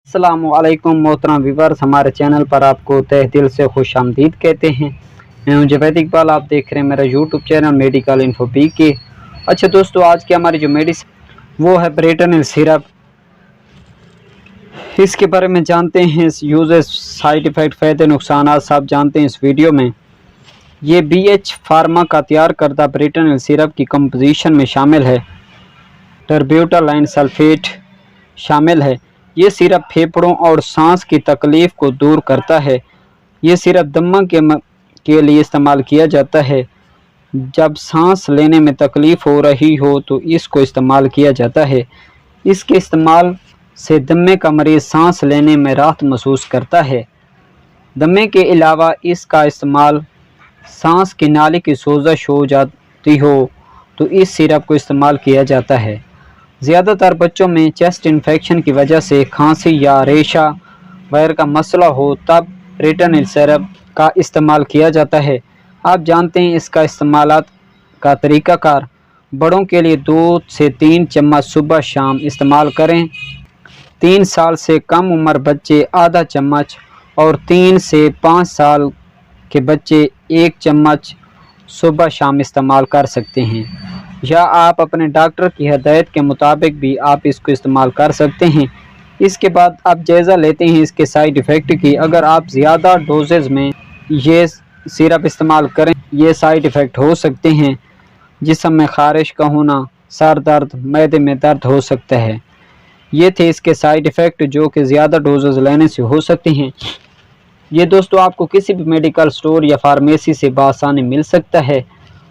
अस्सलाम वालेकुम मोहतरम व्यूअर्स, हमारे चैनल पर आपको तहे दिल से खुश आमदीद कहते हैं। मैं हूं जवेद इकबाल, आप देख रहे हैं मेरा YouTube channel medical info P के। अच्छा दोस्तों, आज की हमारी जो मेडिसिन वो है ब्रेटनिल सिरप। इसके बारे में जानते हैं, इस यूजेस, साइड इफ़ेक्ट, फ़ायदे नुकसान सब जानते हैं इस वीडियो में। ये BH फार्मा का तैयार करदा ब्रेटनिल सिरप की कंपोजिशन में शामिल है टर्ब्यूटालाइन सल्फेट शामिल है। ये सिरप फेफड़ों और सांस की तकलीफ़ को दूर करता है। ये सिरप दमा के लिए इस्तेमाल किया जाता है। जब सांस लेने में तकलीफ़ हो रही हो तो इसको इस्तेमाल किया जाता है। इसके इस्तेमाल से दमे का मरीज़ सांस लेने में राहत महसूस करता है। दमे के अलावा इसका इस्तेमाल सांस की नाली की सोजश हो जाती हो तो इस सिरप को इस्तेमाल किया जाता है। ज़्यादातर बच्चों में चेस्ट इन्फेक्शन की वजह से खांसी या रेशा वगैरह का मसला हो तब ब्रेटनिल सिरप का इस्तेमाल किया जाता है। आप जानते हैं इसका इस्तेमाल का तरीक़ाकार। बड़ों के लिए 2 से 3 चम्मच सुबह शाम इस्तेमाल करें। 3 साल से कम उम्र बच्चे आधा चम्मच और 3 से 5 साल के बच्चे 1 चम्मच सुबह शाम इस्तेमाल कर सकते हैं, या आप अपने डॉक्टर की हिदायत के मुताबिक भी आप इसको इस्तेमाल कर सकते हैं। इसके बाद आप जायज़ा लेते हैं इसके साइड इफ़ेक्ट की। अगर आप ज़्यादा डोजेज़ में ये सिरप इस्तेमाल करें, ये साइड इफ़ेक्ट हो सकते हैं। जिस्म में ख़ारिश का होना, सर दर्द, मैदे में दर्द हो सकता है। ये थे इसके साइड इफ़ेक्ट जो कि ज़्यादा डोजेज़ लेने से हो सकते हैं। ये दोस्तों आपको किसी भी मेडिकल स्टोर या फार्मेसी से बआसानी मिल सकता है।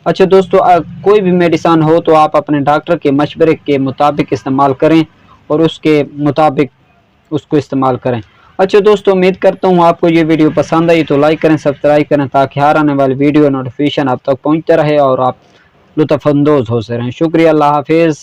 अच्छा दोस्तों, कोई भी मेडिसिन हो तो आप अपने डॉक्टर के मशवरे के मुताबिक इस्तेमाल करें और उसके मुताबिक उसको इस्तेमाल करें। अच्छा दोस्तों, उम्मीद करता हूँ आपको ये वीडियो पसंद आई तो लाइक करें, सब्सक्राइब करें ताकि हर आने वाली वीडियो नोटिफिकेशन आप तक पहुँचता रहे और आप लुत्फ़अंदोज़ हो से रहें। शुक्रिया, अल्लाह हाफिज़।